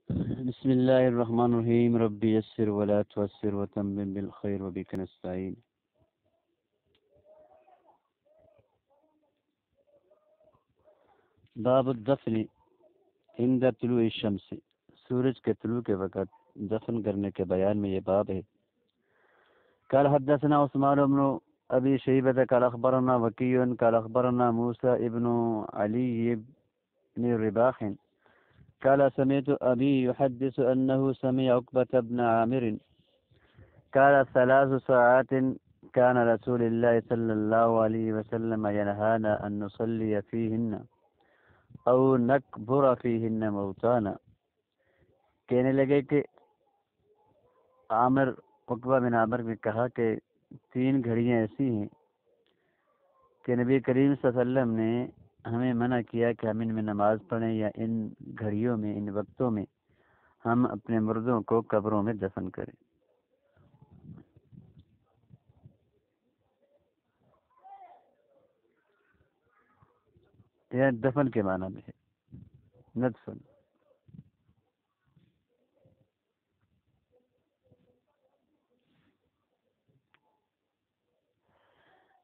بسم الله الرحمن الرحيم ربي يسر ولا تعسر وتمم بالخير وبك نستعين. باب الدفن عند طلوع الشمس، سورج کے طلوع کے وقت دفن کرنے کے بیان میں یہ باب ہے. قال حدثنا عثمان بن ابي شيبة قال اخبرنا وكيع قال اخبرنا موسى ابن علي بن رباح قال سمعت ابي يحدث انه سمع عقبة بن عامر قال 3 ساعات كان رسول الله صلى الله عليه وسلم ينهانا ان نصلي فيهن او نقبر فيهن موتانا. کہنے لگے کہ عقبہ بن عامر نے کہا کہ 3 گھڑیاں ایسی ہیں کہ نبی کریم صلی اللہ علیہ وسلم نے ہمیں منع کیا کہ ہم ان میں نماز پڑھیں یا ان گھڑیوں میں، ان وقتوں میں ہم اپنے مردوں کو قبروں میں دفن کریں. یہ دفن کے معنی میں ہے، ندفن.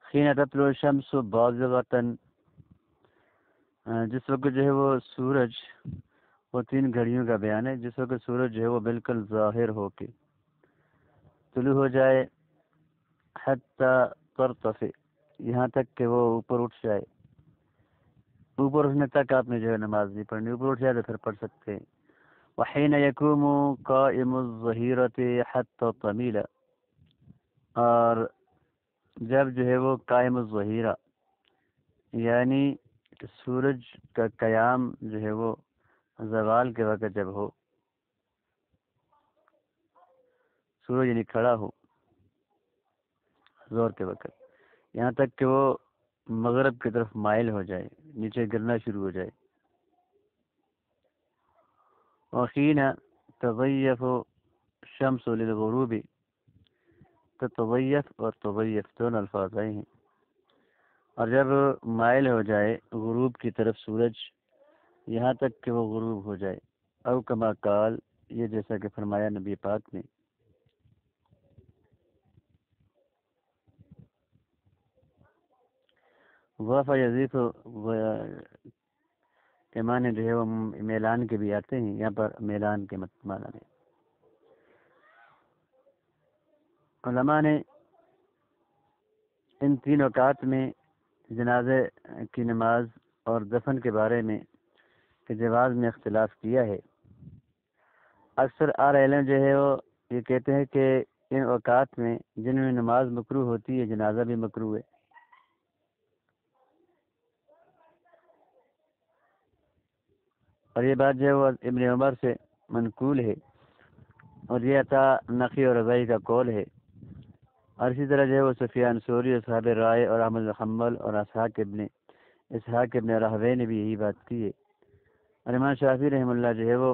حين تطلع الشمس بازغة، جس وقت جو ہے وہ سورج، وہ 3 گھڑیوں کا بیان ہے، جس وقت سورج جو ہے وہ بالکل ظاہر ہو کے طلوع ہو جائے، حتی ترتفع، یہاں تک کہ وہ اوپر اٹھ جائے. اوپر اٹھنے تک آپ نے جو ہے نماز نہیں پڑھنی، اوپر اٹھ جائے تو پھر پڑھ سکتے ہیں. وحين يقوم قائم الظهيرة حتى تميل، اور جب جو ہے وہ قائم الظہیرہ یعنی سورج کا قیام جو ہے وہ زوال کے وقت جب ہو، سورج یعنی کھڑا ہو زور کے وقت، یہاں تک کہ وہ مغرب کی طرف مائل ہو جائے، نیچے گرنا شروع ہو جائے. وحین تضیف الشمس للغروب، تو تضیف اور تضیف دونوں الفاظ آئے ہیں. اور جب مائل ہو جائے غروب کی طرف سورج، یہاں تک کہ وہ غروب ہو جائے. او کما قال، یہ جیسا کہ فرمایا نبی پاک نے. ضعف یزیف کے معنی جو ہے وہ میلان کے بھی آتے ہیں، یہاں پر میلان کے معنی میں. علماء نے ان 3 اوقات میں جنازے کی نماز اور دفن کے بارے میں کہ جواز میں اختلاف کیا ہے. اکثر اہل علم جو ہے وہ یہ کہتے ہیں کہ ان اوقات میں جن میں نماز مکروہ ہوتی ہے، جنازہ بھی مکروہ ہے. اور یہ بات جو ہے وہ ابن عمر سے منقول ہے، اور یہ عطا نقی اور رضائی کا قول ہے. اور اسی طرح جو ہے وہ سفیان ثوری اور صحاب رائے اور احمد بن حنبل اور اسحاق ابن راہوے نے بھی یہی بات کی ہے. اور امام شافعی رحمہ اللہ جو ہے وہ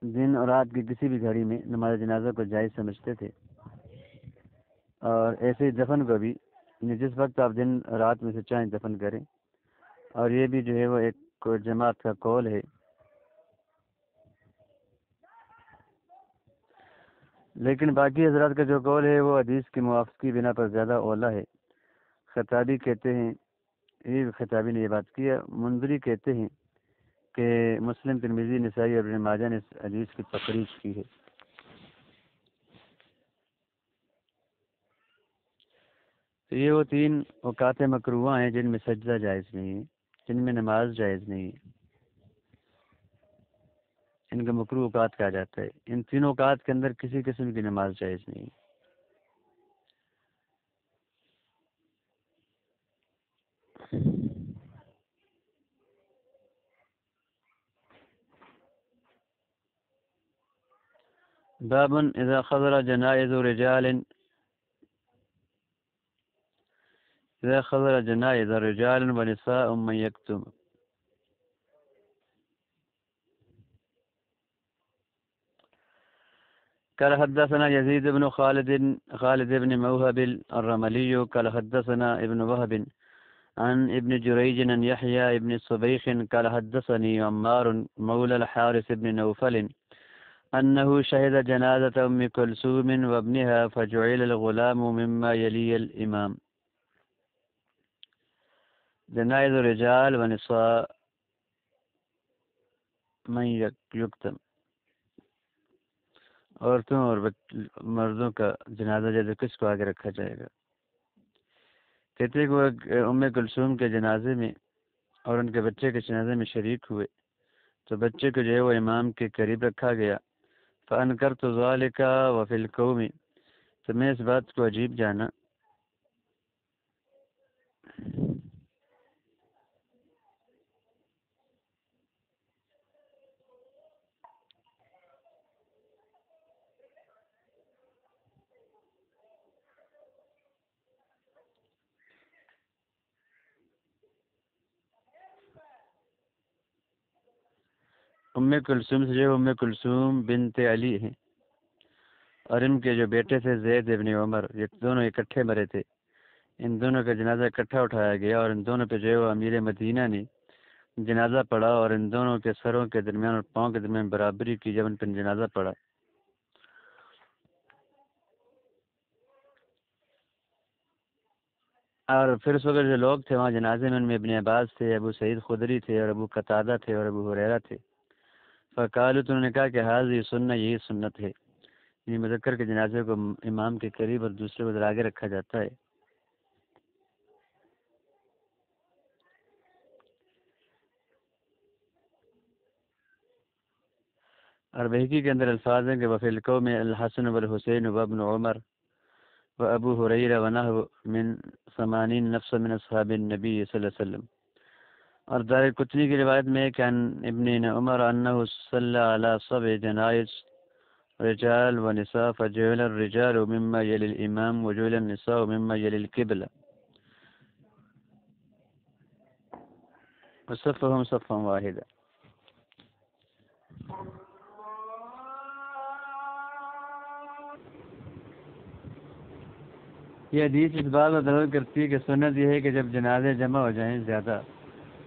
دن اور رات کی کسی بھی گھڑی میں نماز جنازہ کو جائز سمجھتے تھے. اور ایسے ہی دفن کو بھی، جس وقت آپ دن رات میں سے چاہیں دفن کریں. اور یہ بھی جو ہے وہ ایک جماعت کا قول ہے. لیکن باقی حضرات کا جو قول ہے وہ حدیث کی موافقتی بنا پر زیادہ اولا ہے. خطابی کہتے ہیں، یہ خطابی نے یہ بات کی ہے. منذری کہتے ہیں کہ مسلم، ترمذی، نسائی اور ابن ماجہ نے اس حدیث کی تخریج کی ہے. تو یہ وہ 3 اوقات مکروہ ہیں جن میں سجدہ جائز نہیں ہے، جن میں نماز جائز نہیں ہے. ان کا مکروہ اوقات کہا جاتا ہے. ان 3 اوقات کے اندر کسی قسم کی نماز جائز نہیں ہے. باب اذا خضر جنائز رجال ونساء من يكتم. قال حدثنا يزيد بن خالد بن موهب الرملي قال حدثنا ابن وهب عن ابن جريج عن يحيى ابن صبيح قال حدثني عمار مولى الحارث بن نوفل أنه شهد جنازة أم كلثوم وابنها فجعل الغلام مما يلي الإمام. جنائز الرجال ونساء من یکتم، عورتوں اور مردوں کا جنازہ جیسے کس کو آگے رکھا جائے گا؟ کہتے ہیں کہ وہ ام کلثوم کے جنازے میں اور ان کے بچے کے جنازے میں شریک ہوئے تو بچے کو جو ہے وہ امام کے قریب رکھا گیا. فَأَنْكَرْتُ ذَلِكَ وَفِي الْقَوْمِ، تو میں اس بات کو عجیب جانا. ام کلثوم سے جو ام کلثوم بنت علی ہیں اور ان کے جو بیٹے تھے زید ابن عمر، یہ دونوں اکٹھے مرے تھے. ان دونوں کا جنازہ اکٹھا اٹھایا گیا اور ان دونوں پہ جو ہے وہ امیر مدینہ نے جنازہ پڑھا اور ان دونوں کے سروں کے درمیان اور پاؤں کے درمیان برابری کی جب ان پہ جنازہ پڑھا. اور پھر اس وقت جو لوگ تھے وہاں جنازے میں ان میں ابن عباس تھے، ابو سعید خدری تھے اور ابو قتادہ تھے اور ابو ہریرہ تھے. فقالوا، تو انہوں نے کہا کہ حاضر سنت، یہی سنت ہے، یعنی مذکر کے جنازے کو امام کے قریب اور دوسرے کو آگے رکھا جاتا ہے. اور بحقی کے اندر الفاظ ہیں کہ وفی القوم الحسن والحسین وابن عمر وابو ہریرہ ونحو من 80 نفس من اصحاب النبی صلی اللہ علیہ وسلم. اور دار قطنی کی روایت میں کہ ابن عمر انہ صلی علی 7 جنائز رجال ونساء فجعل الرجال مما يلي الامام وجعل النساء مما يلي القبلة وصفهم صفا واحدا. یہ حدیث اس بات کو دلالت کرتی ہے کہ سنت یہ ہے کہ جب جنازے جمع ہو جائیں زیادہ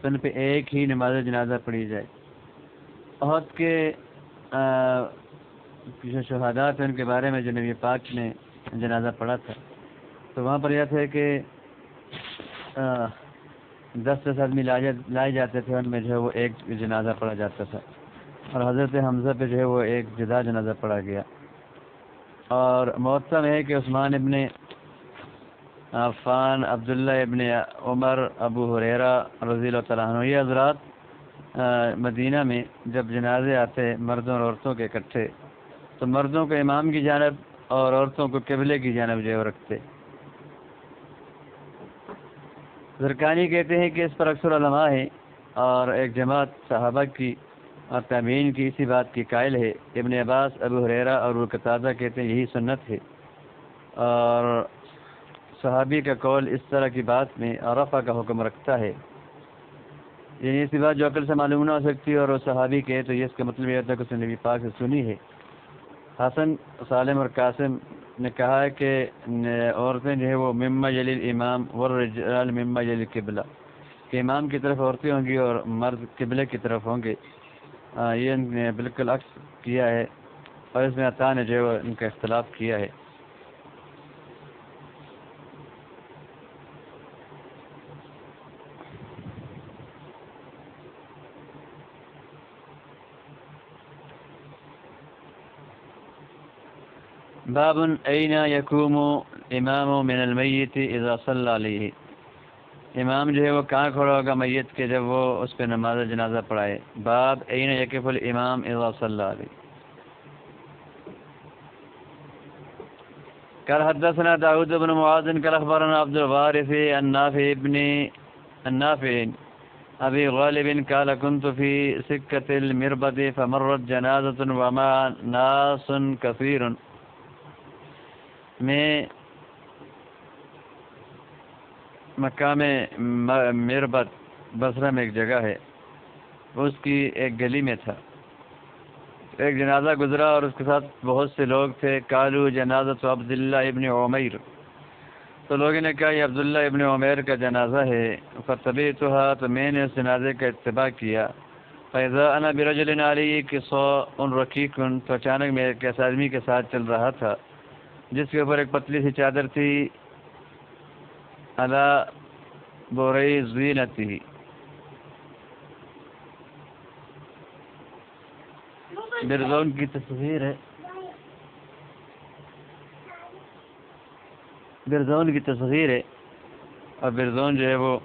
تو ان پہ ایک ہی نماز جنازہ پڑھی جائے. احد کے جو شہادات ہیں ان کے بارے میں جو نبی پاک نے جنازہ پڑھا تھا تو وہاں پر یہ تھا کہ 10 آدمی لائے جاتے تھے، ان میں جو ہے وہ ایک جنازہ پڑھا جاتا تھا. اور حضرت حمزہ پہ جو ہے وہ ایک جدا جنازہ پڑھا گیا. اور موطا میں ہے کہ عثمان ابن عفان، عبداللہ ابن عمر، ابو ہریرہ رضی اللہ تعالیٰ عنہ، یہ حضرات مدینہ میں جب جنازے آتے مردوں اور عورتوں کے اکٹھے تو مردوں کو امام کی جانب اور عورتوں کو قبلے کی جانب جو ہے وہ رکھتے. زرکانی کہتے ہیں کہ اس پر اکثر علماء ہیں اور ایک جماعت صحابہ کی اور تابعین کی اسی بات کی قائل ہے. ابن عباس، ابو ہریرہ اور ابو قتادہ کہتے ہیں یہی سنت ہے. اور صحابی کا قول اس طرح کی بات میں رفع کا حکم رکھتا ہے، یعنی اسی بات جو عقل سے معلوم نہ ہو سکتی اور وہ صحابی کہے تو یہ اس کا مطلب یہ ہوتا ہے کہ اس نے نبی پاک سے سنی ہے. حسن، سالم اور قاسم نے کہا ہے کہ عورتیں جو ہے وہ مما یلی الامام والرجال مما یلی القبلہ، کہ امام کی طرف عورتیں ہوں گی اور مرد قبلے کی طرف ہوں گے. یہ ان نے بالکل عکس کیا ہے اور اس میں عطا نے جو ہے ان کا اختلاف کیا ہے. باب این یقوم امام من المیت اذا صلی علیہ، امام جو ہے وہ کہاں کھڑا ہوگا میت کے جب وہ اس پہ نماز جنازہ پڑھائے. باب این یقف الامام اذا صلی علیہ. قال حدثنا داود بن معاذ قال اخبرنا عبد الوارث النافع ابي غالب قال كنت في سكة المربد فمرت جنازة وما ناس كثير. میں مقام مربد بصرہ میں ایک جگہ ہے، اس کی ایک گلی میں تھا. ایک جنازہ گزرا اور اس کے ساتھ بہت سے لوگ تھے. قالوا جنازۃ عبداللہ ابن عمیر، تو لوگوں نے کہا یہ عبداللہ ابن عمیر کا جنازہ ہے. فتبعتها، تو میں نے اس جنازے کا اتباع کیا. فاذا انا برجل علی قصاء رقیق، تو اچانک میں ایک ایسے آدمی کے ساتھ چل رہا تھا جس کے اوپر ایک پتلی سی چادر تھی. علی بوری زینتی، برزون کی تصویر ہے، برزون کی تصویر ہے. اور برزون جو ہے وہ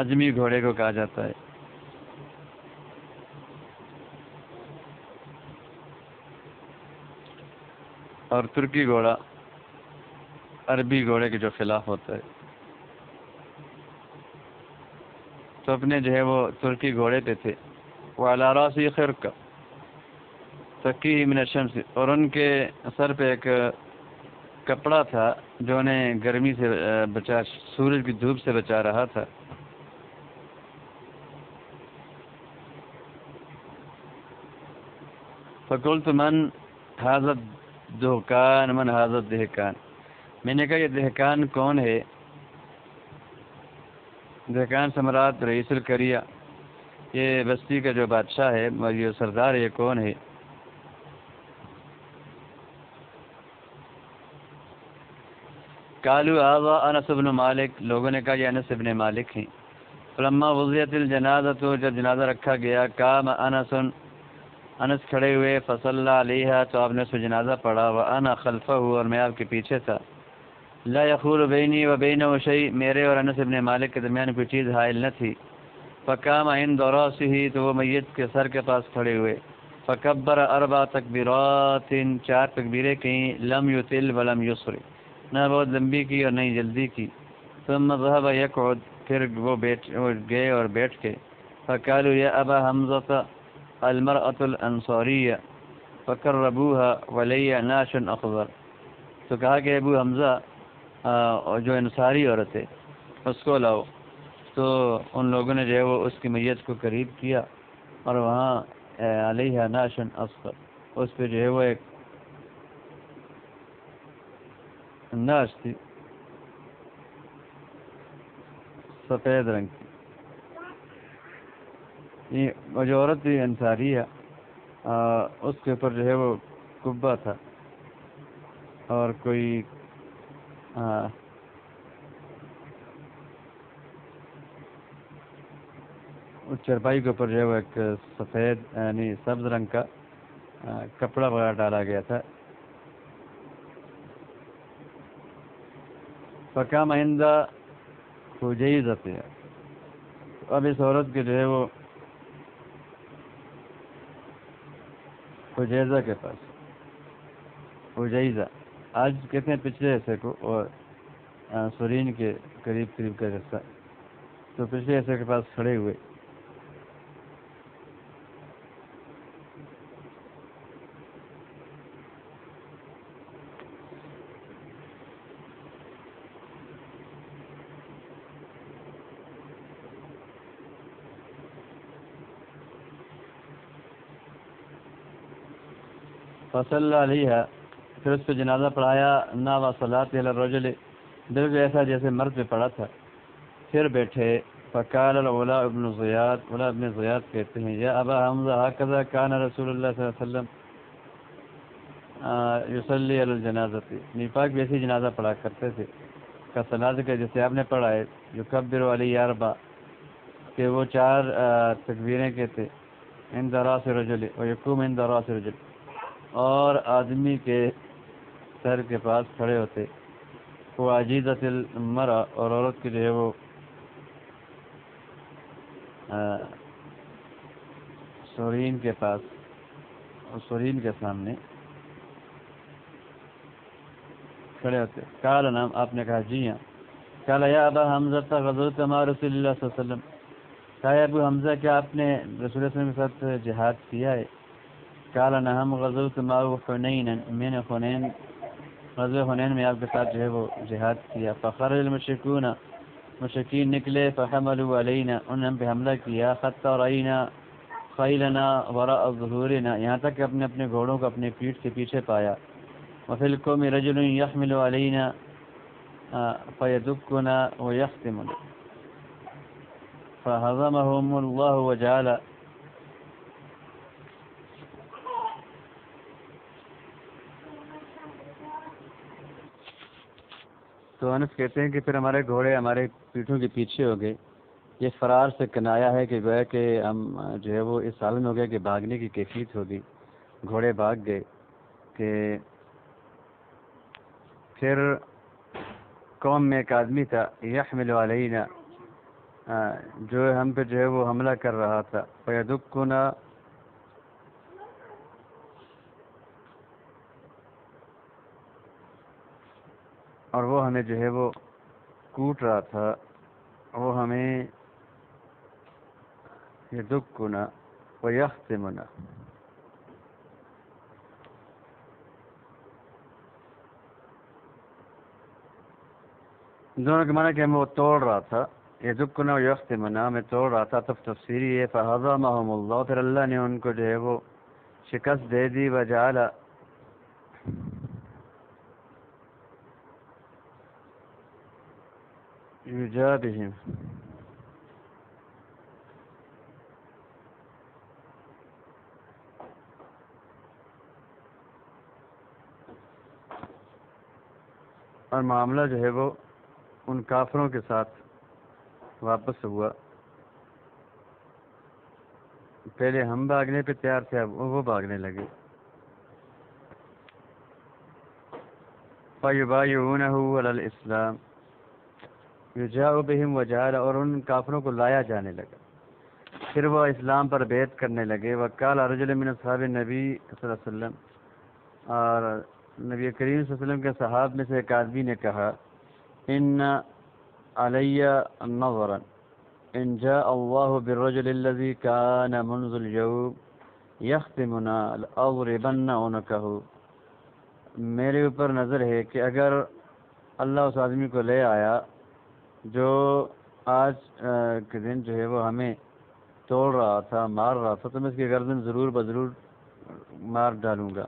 اجمی گھوڑے کو کہا جاتا ہے. اور ترکی گھوڑا عربی گھوڑے کے جو خلاف ہوتا ہے. تو اپنے جو ہے وہ ترکی گھوڑے پہ تھے. وعلی راسی خرقہ تقی من الشمس، اور ان کے سر پہ ایک کپڑا تھا جو انہیں گرمی سے بچا، سورج کی دھوپ سے بچا رہا تھا. فقلت من هذا الدهقان، من هذا الدهقان، میں نے کہا یہ دہقان کون ہے؟ دہقان سمرات رئیس القریہ، یہ بستی کا جو بادشاہ ہے، یہ سردار، یہ کون ہے؟ قالوا هذا انس بن مالک، لوگوں نے کہا یہ انس بن مالک ہیں. فلما وضعت الجنازہ، جب جنازہ رکھا گیا، قام انس کھڑے ہوئے. فصلی علیہا، تو آپ نے اس پر جنازہ پڑھا. وانا خلفہ، اور میں آپ کے پیچھے تھا. لا یخول بینی و بینہ شیء، میرے اور انس بن مالک کے درمیان کوئی چیز حائل نہ تھی. فقام عند راسہ، تو وہ میت کے سر کے پاس کھڑے ہوئے. فکبر 4 تکبیرات، 4 تکبیریں کہیں. لم یطل ولم یسر، نہ بہت لمبی کی اور نہیں جلدی کی. ثم ذهب یقعد، پھر وہ گئے اور بیٹھ کے. فقالوا یا ابا حمزہ المرأة الانصاریہ فقربوها ولی ناش اخضر، تو کہا کہ ابو حمزہ جو انصاری عورت ہے اس کو لاؤ. تو ان لوگوں نے جو ہے وہ اس کی میت کو قریب کیا، اور وہاں علیہ ناشن اصفر، اس پہ جو ہے وہ ایک ناش تھی سفید رنگ کی. وہ جو عورت تھی انصاری ہے، اس کے اوپر جو ہے وہ قبہ تھا، اور کوئی اس چرپائی کے اوپر جو ہے وہ ایک سفید یعنی سبز رنگ کا کپڑا وغیرہ ڈالا گیا تھا. فقام عند حجیزہ، اب اس عورت کے جو ہے وہ حجیزہ کے پاس، حجیزہ آج کہتے ہیں پچھلے حصے کو، اور سورین کے قریب کا حصہ، تو پچھلے حصے کے پاس کھڑے ہوئے. فصلی علیہ، پھر اس پہ جنازہ پڑھایا. نا و صلاۃ علی الرجل، بالکل ایسا جیسے مرد پہ پڑھا تھا. پھر بیٹھے. فقال العلا ابن زیاد، علا ابن زیاد کہتے ہیں یا ابا حمزہ ہکذا کان رسول اللہ صلی اللہ علیہ وسلم یصلی علی الجنازہ، نیپاک بھی ایسی جنازہ پڑھا کرتے تھے. کا صلاۃ کا جیسے آپ نے پڑھا ہے، یکبر علی اربع، کہ وہ 4 تکبیریں کہتے. عند راس رجل و یقوم عند راس رجل، اور آدمی کے سر کے پاس کھڑے ہوتے. وہ عجیزت المرأة، اور عورت کی جو ہے وہ سورین کے پاس، اور سورین کے سامنے کھڑے ہوتے. قال نعم، آپ نے کہا جی ہاں. قال یا ابا حمزہ غزوت مع رسول اللہ صلی اللہ علیہ وسلم، کہا ابو حمزہ کیا آپ نے رسول اللہ صلی اللہ علیہ وسلم کے ساتھ جہاد کیا ہے؟ قال نعم غزوت مع حنین، میں نے غزوہ حنین میں آپ کے ساتھ جو ہے وہ جہاد کیا. فخرج المشرکون، مشرکین نکلے. فحملوا علینا، انہوں نے ہم پہ حملہ کیا. حتی رأینا خیلنا وراء ظہورنا، یہاں تک کہ اپنے گھوڑوں کو اپنے پیٹھ کے پیچھے پایا. وفي القوم رجل يحمل علينا فيدكنا ويختمنا فهضمهم الله وجعل. تو انس کہتے ہیں کہ پھر ہمارے گھوڑے ہمارے پیٹھوں کے پیچھے ہو گئے. یہ فرار سے کنایا ہے کہ گویا کہ ہم جو ہے وہ اس حال میں ہو گیا کہ بھاگنے کی کیفیت ہوگی. گھوڑے بھاگ گئے کہ پھر قوم میں ایک آدمی تھا یحمل علینا جو ہم پہ جو ہے وہ حملہ کر رہا تھا. فیدکنا اور وہ ہمیں جو ہے وہ کوٹ رہا تھا. وہ ہمیں یدکنا ویختمنا دونوں کے معنی کہ ہمیں وہ توڑ رہا تھا. یدکنا ویختمنا ہمیں توڑ رہا تھا. تب تفسیری ہے فہضمہم اللہ پھر اللہ نے ان کو جو ہے وہ شکست دے دی. وجعل یجابہم اور معاملہ جو ہے وہ ان کافروں کے ساتھ واپس ہوا. پہلے ہم بھاگنے پہ تیار تھے اب وہ بھاگنے لگے. فَيُبَايِعُونَهُ عَلَى الْإِسْلَامِ يُجَاءُ بِهِمْ وَجَعَلَ اور ان کافروں کو لایا جانے لگا. پھر وہ اسلام پر بیعت کرنے لگے. وَقَالَ رَجُلٌ مِّنْ أَصْحَابِ النَّبِيِّ صلی اللہ علیہ وسلم اور نبی کریم صلی اللہ علیہ وسلم کے صحاب میں سے ایک آدمی نے کہا ان علی نظرا ان جاء اللہ بالرجل الذي كان منذ اليوم يختمنا لأضربن عنقه. میرے اوپر نظر ہے کہ اگر اللہ اس آدمی کو لے آیا جو آج کے دن جو ہے وہ ہمیں توڑ رہا تھا مار رہا تھا تو میں اس کی گردن ضرور بضرور مار ڈالوں گا.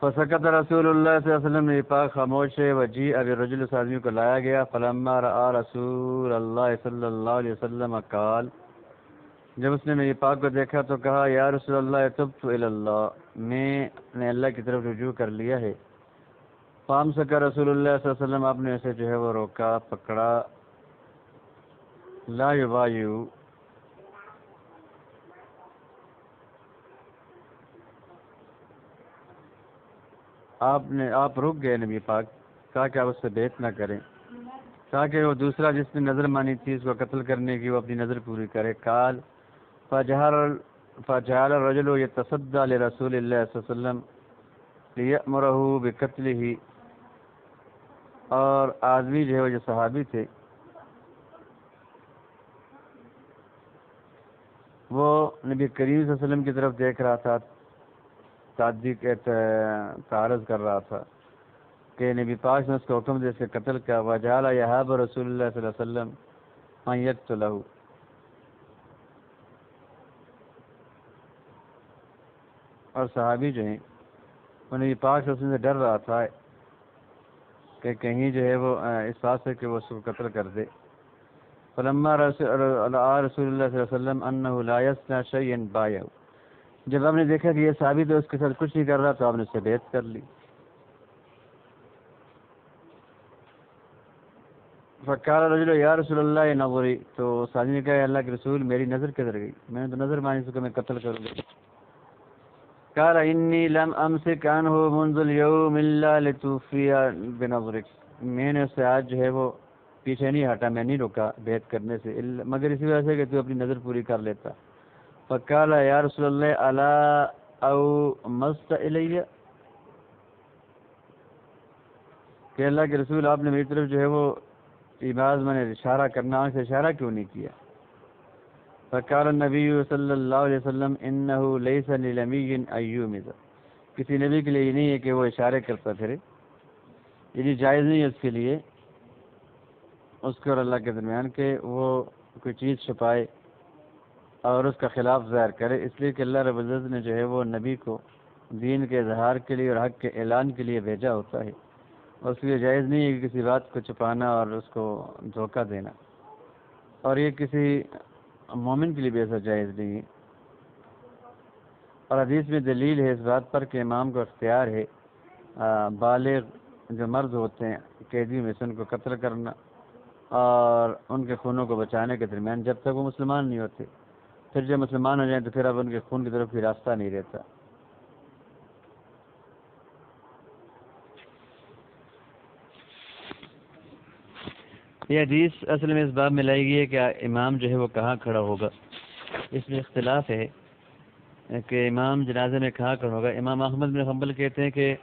فسکت رسول اللہ صلی اللہ علیہ وسلم نے پاک خاموش ہے. وجیء بالرجل اس آدمی کو لایا گیا. فلما رأى رسول اللہ صلی اللہ علیہ وسلم قال جب اس نے میری پاک کو دیکھا تو کہا یا رسول اللہ تبت الی اللہ میں نے اللہ کی طرف رجوع کر لیا ہے. فامسک رسول اللہ صلی اللہ علیہ وسلم آپ نے اسے جو ہے وہ روکا پکڑا. لا یبایع آپ رک گئے. نبی پاک کہا کہ آپ اس سے بیعت نہ کریں. کہا کہ وہ دوسرا جس نے نظر مانی تھی اس کو قتل کرنے کی وہ اپنی نظر پوری کرے. قال فجعل الرجل يتصدى لرسول الله صلی اللہ علیہ وسلم ليأمره بقتله اور آدمی جو ہے وہ جو صحابی تھے وہ نبی کریم صلی اللہ علیہ وسلم کی طرف دیکھ رہا تھا تعارض کر رہا تھا کہ نبی پاک نے اس کو حکم دے اس کے قتل کا. وجعل يهاب رسول اللہ صلی اللہ علیہ وسلم من يقتله اور صحابی جو ہیں وہ نبی پاک صلی اللہ علیہ وسلم سے ڈر رہا تھا کہ کہیں جو ہے وہ اس بات سے کہ وہ اس کو قتل کر دے. فلما رسول اللہ صلی اللہ علیہ وسلم انه لا يصنع شيئا بايعه جب آپ نے دیکھا کہ یہ صحابی تو اس کے ساتھ کچھ نہیں کر رہا تو آپ نے اس سے بیعت کر لی. فقال الرجل یا رسول اللہ نظری تو صحابی نے کہا اللہ کے رسول میری نظر کدھر گئی میں نے تو نظر مانی اس کو میں قتل کروں گا. قال انی لم امسک عنہ منذ اليوم الا لتوفی بنظرک میں نے اس سے آج جو ہے وہ پیچھے نہیں ہٹا میں نہیں روکا بیعت کرنے سے مگر اسی وجہ سے کہ تو اپنی نظر پوری کر لیتا. فقال یا رسول اللہ الا او مست الی کہ اللہ کے رسول آپ نے میری طرف جو ہے وہ ایماز میں نے اشارہ کرنا سے اشارہ کیوں نہیں کیا. فقال النبی صلی اللہ علیہ وسلم انه ليس للنبي ان يمز کسی نبی کے لیے یہ نہیں ہے کہ وہ اشارے کرتا پھرے یعنی جائز نہیں ہے اس کے لیے اس کے اور اللہ کے درمیان کہ وہ کوئی چیز چھپائے اور اس کا خلاف ظاہر کرے. اس لیے کہ اللہ رب العزت نے جو ہے وہ نبی کو دین کے اظہار کے لیے اور حق کے اعلان کے لیے بھیجا ہوتا ہے، اور اس لیے جائز نہیں ہے کہ کسی بات کو چھپانا اور اس کو دھوکہ دینا، اور یہ کسی مومن کے لیے بھی ایسا جائز نہیں ہے۔ اور حدیث میں دلیل ہے اس بات پر کہ امام کو اختیار ہے بالغ جو مرد ہوتے ہیں قیدی میں سے ان کو قتل کرنا اور ان کے خونوں کو بچانے کے درمیان، جب تک وہ مسلمان نہیں ہوتے۔ پھر جب مسلمان ہو جائیں تو پھر اب ان کے خون کی طرف کوئی راستہ نہیں رہتا۔ یہ حدیث اصل میں اس باب میں لائی گئی ہے کہ امام جو ہے وہ کہاں کھڑا ہوگا۔ اس میں اختلاف ہے کہ امام جنازے میں کہاں کھڑا ہوگا۔ امام احمد بن حنبل کہتے ہیں کہ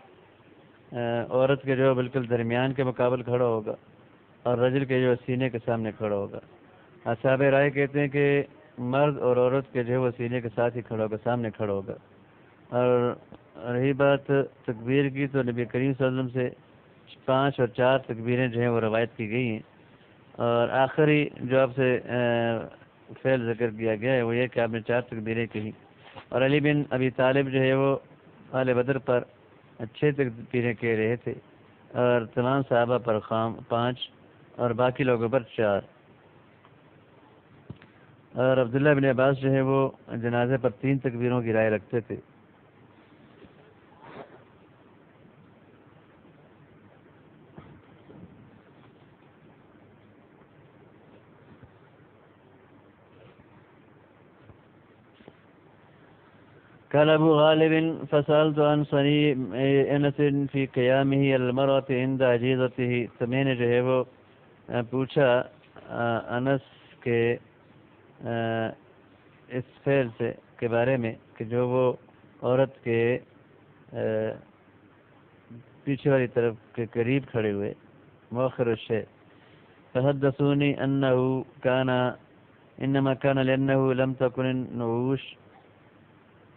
عورت کے جو بالکل درمیان کے مقابل کھڑا ہوگا، اور رجل کے جو سینے کے سامنے کھڑا ہوگا۔ اصحاب رائے کہتے ہیں کہ مرد اور عورت کے جو ہے وہ سینے کے ساتھ ہی کھڑا ہوگا، سامنے کھڑا ہوگا۔ اور رہی بات تکبیر کی تو نبی کریم صلی اللہ علیہ وسلم سے 5 اور 4 تکبیریں جو ہیں وہ روایت کی گئی ہیں، اور آخری جو آپ سے فعل ذکر کیا گیا ہے وہ یہ کہ آپ نے 4 تکبیریں کہیں، اور علی بن ابی طالب جو ہے وہ اہل بدر پر 6 تکبیریں کہہ رہے تھے، اور تمام صحابہ پر 5 اور باقی لوگوں پر 4۔ اور عبداللہ بن عباس جو ہے وہ جنازے پر 3 تکبیروں کی رائے رکھتے تھے۔ قال ابو غالب فسألت عن صنيع انس في قيامه المرأة عند عجيزته، تو میں نے جو ہے وہ پوچھا انس کے اس فعل سے کے بارے میں کہ جو وہ عورت کے پیچھے والی طرف کے قریب کھڑے ہوئے، مؤخر الشيء، فحدثوني انه كان انما كان لانه لم تكن النعوش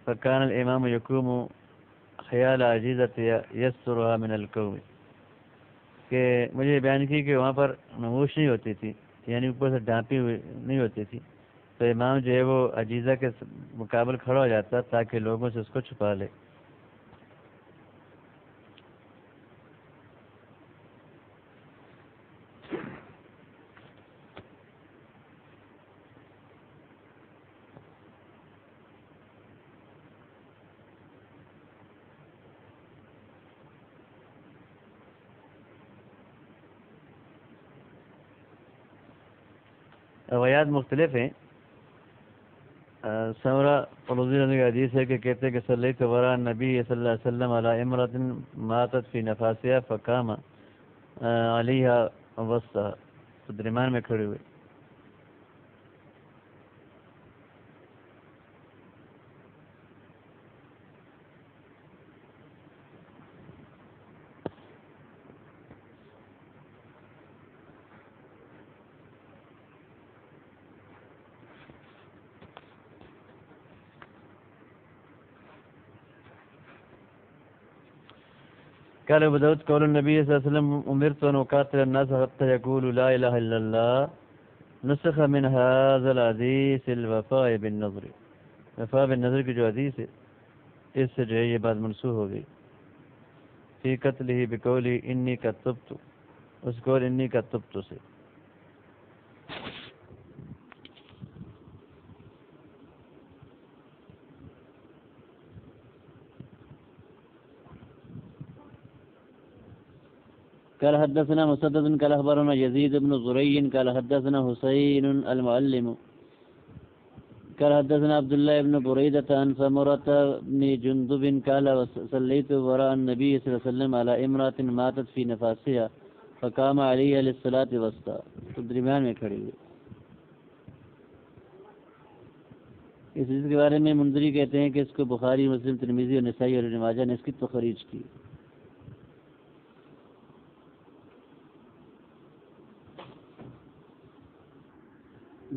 فكان الامام يقوم خیال عجیزت یسترها من القوم، کہ مجھے بیان کی کہ وہاں پر نموش نہیں ہوتی تھی، یعنی اوپر سے ڈھانپی ہوئی نہیں ہوتی تھی، تو امام جو ہے وہ عجیزہ کے مقابل کھڑا ہو جاتا تاکہ لوگوں سے اس کو چھپا لے۔ روایات مختلف ہیں۔ سمرہ رضی اللہ عنہ کا حدیث ہے کہ کہتے ہیں کہ صلیت وراء النبی صلی اللہ علیہ وسلم علی امرأۃ ماتت فی نفاسها فقام علیہا وسطها، تو درمیان میں کھڑے ہوئے۔ قال ابو داود قول النبي صلی اللہ علیہ وسلم امرت ان اقاتل الناس حتى يقولوا لا الہ الا اللہ، نسخ من هذا الحدیث الوفاء بالنظر، وفاء بالنظر کی جو حدیث ہے اس سے جو ہے یہ بات منسوخ ہو گئی۔ فی قتلہ بقولی انی قد تبت، اس قول انی قد تبت سے۔ قال حدثنا مسدد قال اخبرنا يزيد بن زريع قال حدثنا حسين المعلم قال حدثنا عبد الله بن بريدة عن سمرة بن جندب قال صليت وراء النبي صلى الله عليه وسلم على امرأة ماتت في نفاسها فقام عليها للصلاة وسطا، تو درمیان میں کھڑی ہوئی۔ اس حدیث کے بارے میں منذری کہتے ہیں کہ اس کو بخاری، مسلم، ترمذی اور نسائی اور ابن ماجہ نے اس کی تخریج کی۔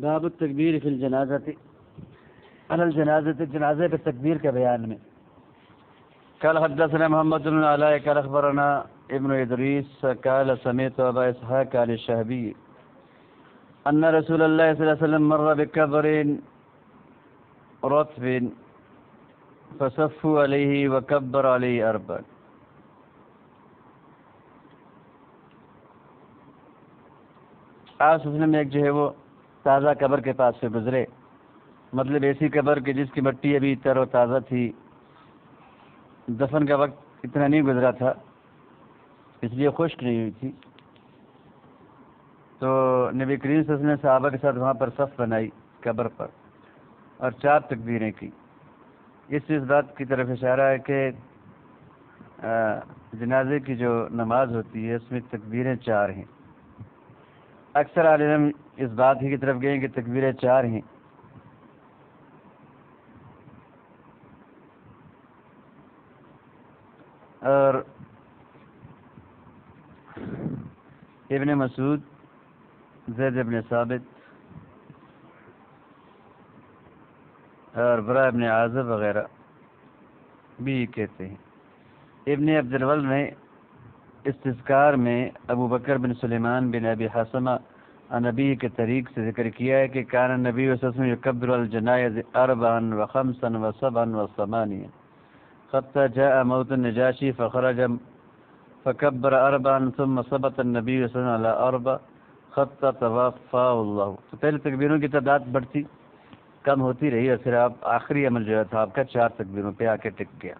باب التکبیر فی الجنازۃ، علی الجنازۃ، جنازے پہ تکبیر کے بیان میں۔ قال حدثنا محمد بن علاء قال اخبرنا ابن ادریس قال سمعت ابا اسحاق عن الشهبي ان رسول الله صلی اللہ علیہ وسلم مر بقبر رطب فصفوا علیہ وکبر علیہ اربع. آپ صلی اللہ علیہ وسلم ایک جو ہے وہ تازہ قبر کے پاس سے گزرے، مطلب ایسی قبر کہ جس کی مٹی ابھی تر و تازہ تھی، دفن کا وقت اتنا نہیں گزرا تھا، اس لیے خشک نہیں ہوئی تھی. تو نبی کریم صلی اللہ علیہ وسلم نے صحابہ کے ساتھ وہاں پر صف بنائی قبر پر اور 4 تکبیریں کی. اس بات کی طرف اشارہ ہے کہ جنازے کی جو نماز ہوتی ہے اس میں تکبیریں 4 ہیں. اکثر عالم اس بات ہی کی طرف گئے کہ تکبیریں 4 ہیں. اور ابن مسعود، زید ابن ثابت اور برا ابن عازب وغیرہ بھی کہتے ہیں. ابن عبد الول نے استذکار میں ابو بکر بن سلیمان بن ابی حسمہ نبی کے طریق سے ذکر کیا ہے کہ کان النبی صلی اللہ علیہ وسلم یکبر الجنائز 4 و5 و7 و8 حتى جاء موت النجاشی فخرج فكبر 4 ثم ثبت النبي صلی اللہ علیہ وسلم على 4 حتى توفاه اللہ. تو پہلے تکبیروں کی تعداد بڑھتی کم ہوتی رہی اور پھر آپ آخری عمل جو تھا آپ کا 4 تکبیروں پہ آ کے ٹک گیا.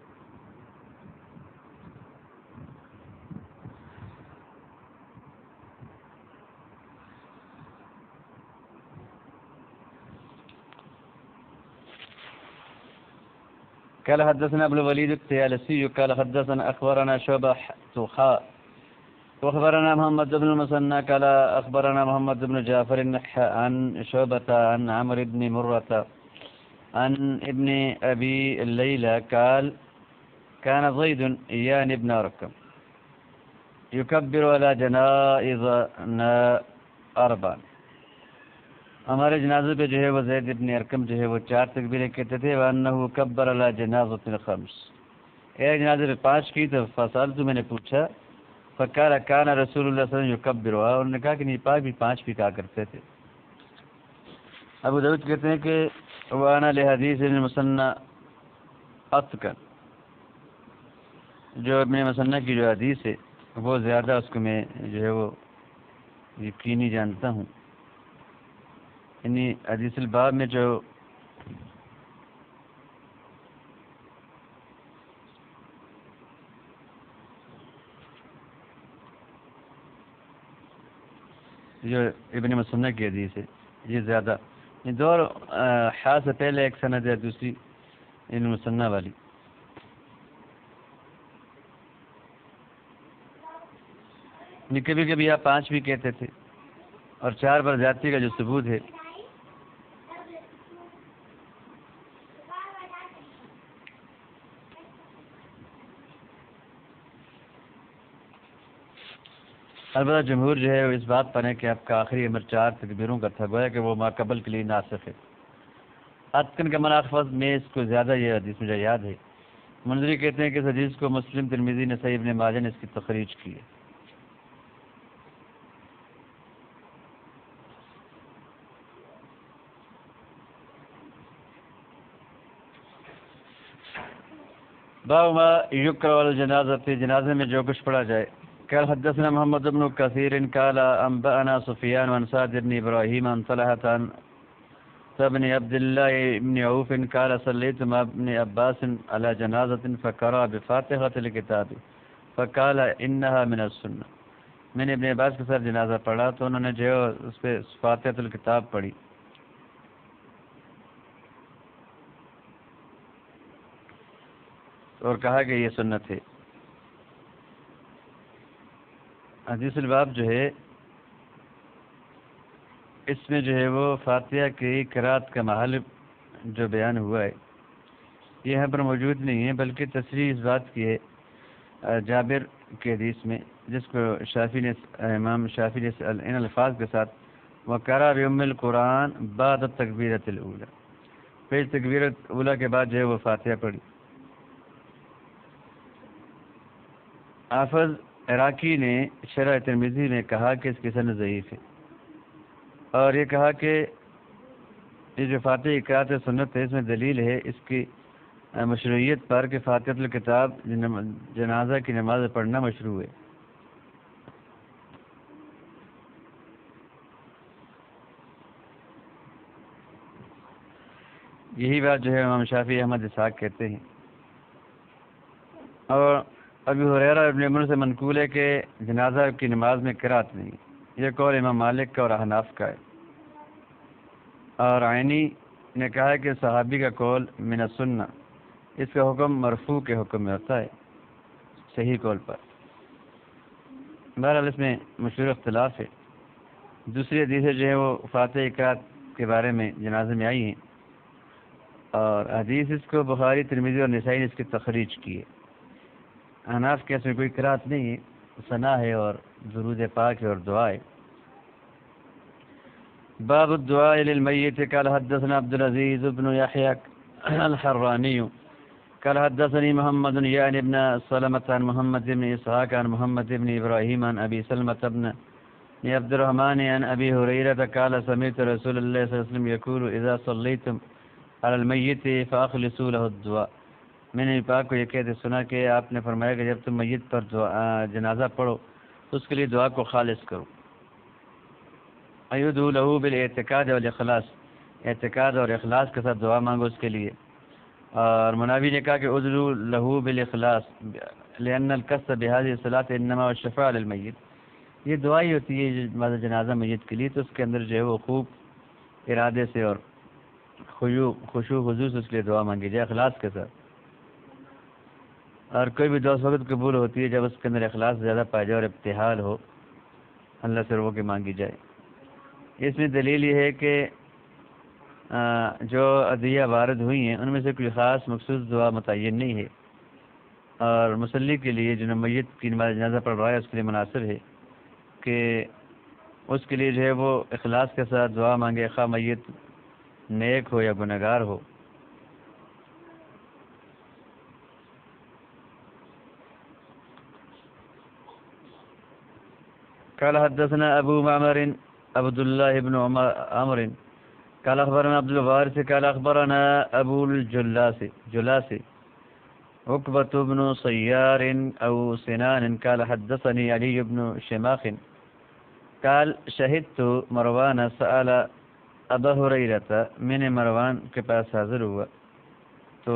قال حدثنا ابو الوليد الطيالسي قال حدثنا اخبرنا شعبة واخبرنا محمد بن المثنى قال اخبرنا محمد بن جعفر عن شعبة عن عمرو بن مرة عن ابن ابي الليلى قال كان زيد يعني ابن ارقم يكبر على جنائزنا 4. ہمارے جنازے پہ جو ہے وہ زید ابن ارقم جو ہے وہ 4 تکبیریں کہتے تھے. وانه كبر على جنازة 5. ایک جنازے پہ 5 کی تو فسألت میں نے پوچھا فقال كان رسول اللہ صلی اللہ علیہ وسلم يكبر. انہوں نے کہا کہ نہیں پاک بھی 5 بھی کہا کرتے تھے. ابو داؤد کہتے ہیں کہ وانا لحدیث المثنى اتقن، جو ابن مثنى کی جو حدیث ہے وہ زیادہ اس کو میں جو ہے وہ یقینی جانتا ہوں. یعنی حدیث الباب میں جو ابن مثنى کی حدیث ہے یہ زیادہ دور حا سے پہلے ایک سند ہے دوسری ابن مثنى والی. کبھی کبھی آپ 5 بھی کہتے تھے اور 4 پر زیادتی کا جو ثبوت ہے البتہ جمہور جو ہے اس بات پر ہے کہ آپ کا آخری عمر 4 تکبیروں کا تھا، گویا کہ وہ ماقبل کے لیے ناسخ ہے. اتقن کا منافظ میں اس کو زیادہ یہ حدیث مجھے یاد ہے. منذری کہتے ہیں کہ اس حدیث کو مسلم، ترمذی، نسائی، ابن ماجہ نے اس کی تخریج کی ہے. باب ما یکرہ الجنازۃ، جنازے میں جو کچھ پڑھا جائے. قال حدثنا محمد بن كثير قال انبأنا سفيان عن سعد بن ابراهيم عن طلحة عن ابن عبد الله بن عوف قال صليت مع ابن عباس على جنازة فقرأ بفاتحة الكتاب فقال انها من السنة. میں نے ابن عباس کے ساتھ جنازہ پڑھا تو انہوں نے جو اس پہ فاتحة الکتاب پڑھی اور کہا کہ یہ سنت ہے. حدیث الباب جو ہے اس میں جو ہے وہ فاتحہ کی قرات کا محل جو بیان ہوا ہے یہ یہاں پر موجود نہیں ہے، بلکہ تصریح اس بات کی ہے جابر کے حدیث میں، جس کو امام شافعی نے ان الفاظ کے ساتھ وقرأ بأم القرآن بعد التکبیرۃ الاولی، پھر تکبیرۃ اولی کے بعد جو ہے وہ فاتحہ پڑھی. حافظ عراقی نے شرح ترمذی میں کہا کہ اس کی سند ضعیف ہے اور یہ کہا کہ یہ جو فاتحہ قرات سنت ہے اس میں دلیل ہے اس کی مشروعیت پر کہ فاتحۃ الکتاب جنازہ کی نماز پڑھنا مشروع ہے۔ یہی بات جو ہے امام شافعی احمد اسحاق کہتے ہیں، اور ابی ہریرہ ابن عمر سے منقول ہے کہ جنازہ کی نماز میں قرات نہیں، یہ قول امام مالک کا اور احناف کا ہے، اور عینی نے کہا ہے کہ صحابی کا قول من السنہ، اس کا حکم مرفوع کے حکم میں ہوتا ہے صحیح قول پر۔ بہرحال اس میں مشہور اختلاف ہے۔ دوسری حدیثیں جو ہے وہ فاتح قرات کے بارے میں جنازے میں آئی ہیں، اور حدیث اس کو بخاری، ترمذی اور نسائی نے اس کی تخریج کی ہے۔ احناف کے اس میں کوئی قرات نہیں ہے، ثنا ہے اور درود پاک ہے اور دعا ہے۔ باب الدعاء للمیت قال حدثنا عبد العزيز بن يحيى الحراني قال حدثني محمد يعني ابن سلمة عن محمد بن اسحاق عن محمد بن ابراهيم عن ابي سلمة بن عبد الرحمن عن ابي هريرة قال سمعت رسول الله صلى الله عليه وسلم يقول اذا صليتم على الميت فاخلصوا له الدعاء۔ میں نے پاک کو یہ کہتے سنا کہ آپ نے فرمایا کہ جب تم میت پر جنازہ پڑھو تو اس کے لیے دعا کو خالص کرو۔ ایدعو له بالاعتقاد والاخلاص، اعتقاد اور اخلاص کے ساتھ دعا مانگو اس کے لیے۔ اور مناوی نے کہا کہ ادعو له بالاخلاص لان القصد بهذه الصلاة انما والشفاعة للمیت، یہ دعا ہی ہوتی ہے جنازہ میت کے لیے، تو اس کے اندر جو ہے وہ خوب ارادے سے اور خشوع خضوع سے اس کے لیے دعا مانگی جائے، اخلاص کے ساتھ۔ اور کوئی بھی دعا اس وقت قبول ہوتی ہے جب اس کے اندر اخلاص زیادہ پایا جائے اور ابتہال ہو، اللہ سے رو کے مانگی جائے۔ اس میں دلیل یہ ہے کہ جو ادعیہ وارد ہوئی ہیں ان میں سے کوئی خاص مخصوص دعا متعین نہیں ہے، اور مصلی کے لیے جو میت کی نماز جنازہ پڑھ رہا ہے اس کے لیے مناسب ہے کہ اس کے لیے جو ہے وہ اخلاص کے ساتھ دعا مانگے، خواہ میت نیک ہو یا گنہگار ہو۔ قال حدثنا ابو معمر عبد الله بن عمر قال اخبرنا عبد الوارث قال اخبرنا ابو الجلاس عقبة بن صيار او سنان قال حدثني علي بن شماخ قال شهدت مروان سأل ابا هريرة، میں نے مروان کے پاس حاضر ہوا تو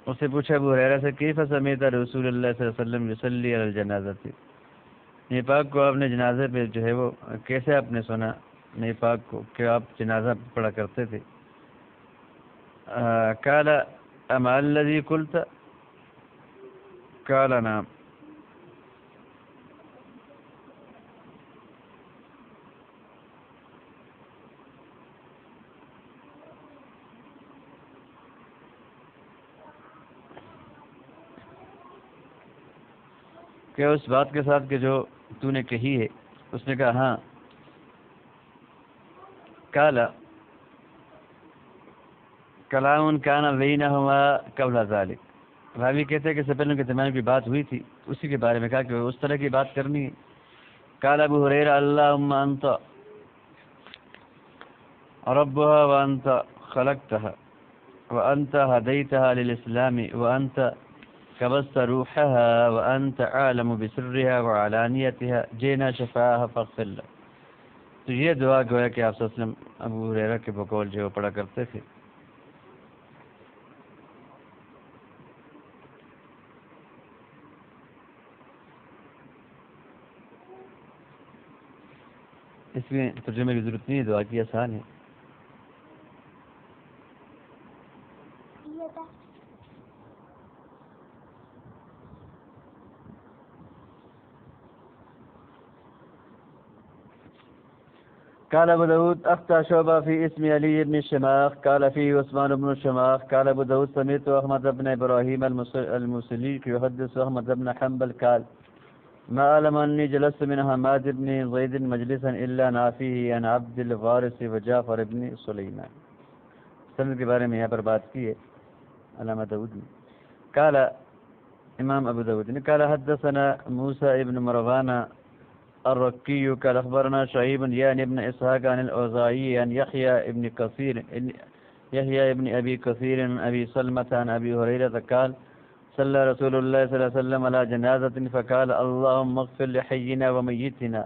اس سے پوچھا ابو ہریرہ سے کیف سمعت رسول اللہ صلی اللہ علیہ وسلم یصلی علی الجنازہ، نبی پاک کو آپ نے جنازے پہ جو ہے وہ کیسے آپ نے سنا نبی پاک کو کہ آپ جنازہ پڑھا کرتے تھے؟ قال اما الذي قلت قال نعم۔ کہ اس بات کے ساتھ کہ جو تو نے کہی ہے، اس نے کہا ہاں۔ قال کلام کان بینہما قبل ذلك، راوی کہتے ہیں کہ اس سے پہلے ان کے درمیان کی بات ہوئی تھی، اسی کے بارے میں کہا کہ اس طرح کی بات کرنی ہے۔ قال ابو ہریرہ اللہم انت ربها وانت خلقتها وانت هديتها للاسلام وانت قبضت روحها وانت عالم بسرها وعلانیتها جئنا شفاعها فاغفر لها۔ تو یہ دعا گویا کہ آپ صلی اللہ علیہ وسلم ابو ہریرہ کے بقول جو پڑھا کرتے تھے۔ اس میں ترجمے کی ضرورت نہیں ہے، دعا کی آسان ہے۔ قال ابو داود اخطا شعبہ فی اسم علی بن شماخ قال فی عثمان بن شماخ قال ابو داود سمعت احمد بن ابراہیم الموصلی يحدث احمد بن حنبل قال ما علم انی جلست من حماد بن زید مجلسا الا نافیہ عن عبد الوارث وجعفر بن سلیمان۔ سند کے بارے میں یہاں پر بات کی ہے علامہ داود نے۔ قال امام ابو داود نے قال حدثنا موسى ابن مروان الرقي قال اخبرنا شعيب يعني ابن اسحاق عن الاوزاعي عن يحيى ابن كثير يحيى ابن أبي كثير عن أبي سلمة عن أبي هريرة قال صلى رسول الله صلى الله عليه وسلم على جنازة فقال اللهم اغفر لحينا وميتنا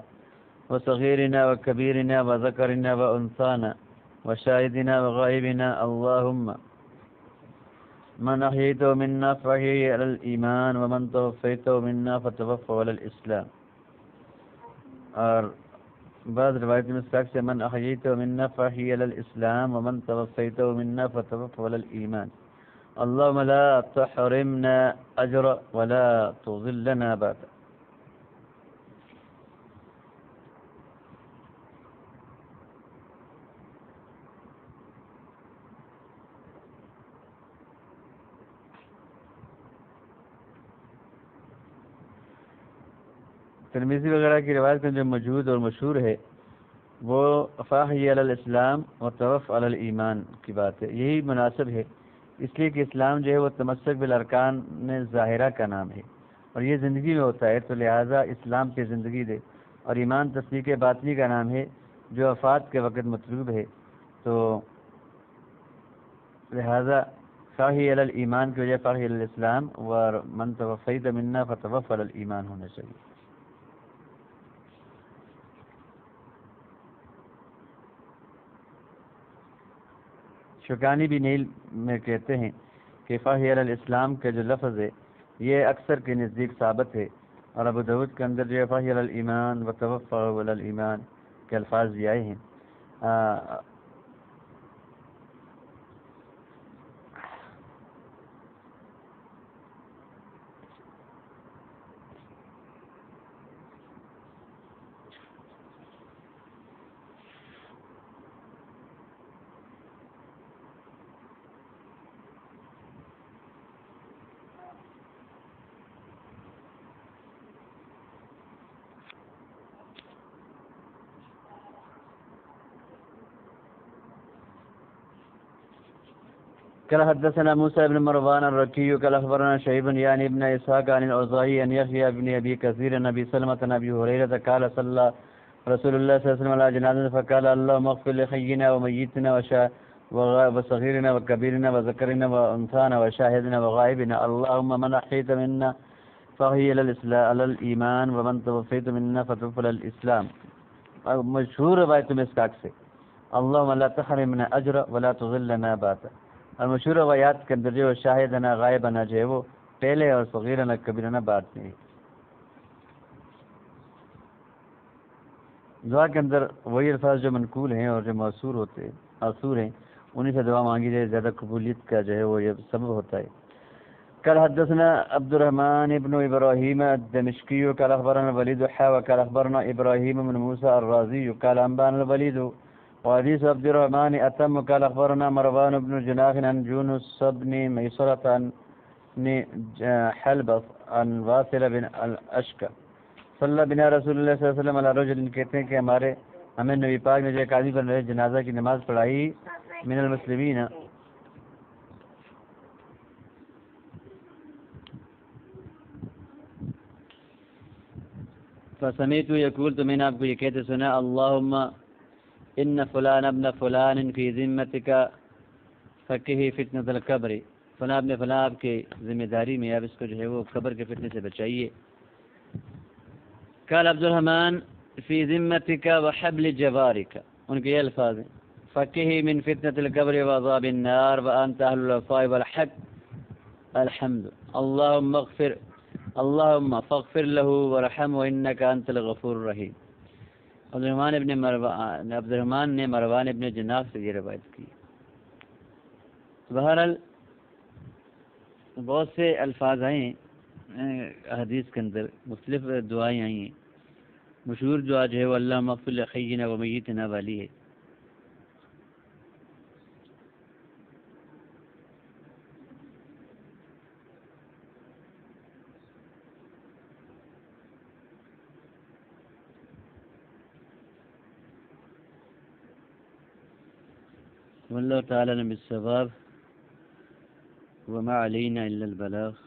وصغيرنا وكبيرنا وذكرنا وأنثانا وشاهدنا وغائبنا اللهم من أحييته منا فأحيه على الإيمان ومن توفيته منا فتوفه على الإسلام. اور بعض روایت میں ساق سے من احییته منا فأحيه على الإسلام ومن توفيته منا فتوفه على الإيمان اللهم لا تحرمنا أجر ولا تضلنا بعد. ترمذی وغیرہ کی روایت میں جو موجود اور مشہور ہے وہ فاحی علی الاسلام و توف علی الایمان کی بات ہے. یہی مناسب ہے اس لیے کہ اسلام جو ہے وہ تمسک بالارکان ظاہرہ کا نام ہے اور یہ زندگی میں ہوتا ہے، تو لہٰذا اسلام پہ زندگی دے. اور ایمان تصدیق باطنی کا نام ہے جو وفات کے وقت مطلوب ہے، تو لہٰذا فاحی علی الایمان کی وجہ فاحی علی الاسلام و من توفیت منا فتوف علی الایمان ہونا چاہیے. شوکانی بھی نیل میں کہتے ہیں کہ فاحی علی الاسلام کا جو لفظ ہے یہ اکثر کے نزدیک ثابت ہے، اور ابو داؤد کے اندر جو ہے فاحی علی الایمان و توفہ علی الایمان کے الفاظ بھی آئے ہیں. قال حدثنا موسى بن مروان الركي قال أخبرنا شعيب يعني ابن إسحاق عن الأوزاعي أن يحيى بن أبي كثير عن أبي سلمة عن أبي هريرة قال صلى رسول الله صلى الله عليه وسلم على جنازة فقال اللهم اغفر لحينا وميتنا وصغيرنا وكبيرنا وذكرنا وأنثانا وشاهدنا وغائبنا اللهم من أحييت منا فهي على الإيمان ومن توفيت منا فتوفى على الإسلام. مشہور روایت میں اس کا عکس ہے اللهم لا تحرمنا أجر ولا تضلنا بعد. اور مشہور روایات کے اندر جو شاہدنا غائبنا جو ہے وہ پہلے اور صغیرنا کبیرنا بعد میں. دعا کے اندر وہی الفاظ جو منقول ہیں اور جو معصور ہیں انہی سے دعا مانگی جائے، زیادہ قبولیت کا جو ہے وہ یہ سبب ہوتا ہے. قال حدثنا عبد الرحمن ابن ابراہیم الدمشقی قال اخبرنا الولید وقال اخبرنا ابراہیم بن موسى الرازی قال انبانا الولید وحديث عبد الرحمن أتم قال أخبرنا مروان بن جناح عن يونس بن ميسرة عن حلب عن واصل بن الأشقى صلى بنا رسول الله صلی اللہ علیہ وسلم على رجل. کہتے ہیں کہ ہمیں نبی پاک نے جو قاضی بن رہے جنازہ کی نماز پڑھائی من المسلمین. فسمعت يقول تو میں نے آپ کو یہ کہتے سنا اللهم ان فلان ابن فلان فی ذمتک فقہ فتنۃ القبر، فلاں ابن فلاں آپ کی ذمہ داری میں، آپ اس کو جو ہے وہ قبر کے فتنے سے بچائیے. قال عبد الرحمن فی ذمتک وحبل جوارک، ان کے یہ الفاظ ہیں فقہ من فتنۃ القبر وعذاب النار وانت اہل الوفاء والحق الحمد اللهم فاغفر له وارحمه انك انت الغفور الرحیم. عبد الرحمن نے مروان ابن جناح سے یہ روایت کی. بہرحال بہت سے الفاظ آئے ہیں حدیث کے اندر، مختلف دعائیں آئی ہیں. مشہور دعا جو ہے وہ اللہم اغفر لحینا ومیتنا والی ہے. والله تعالى بالصواب وما علينا إلا البلاغ.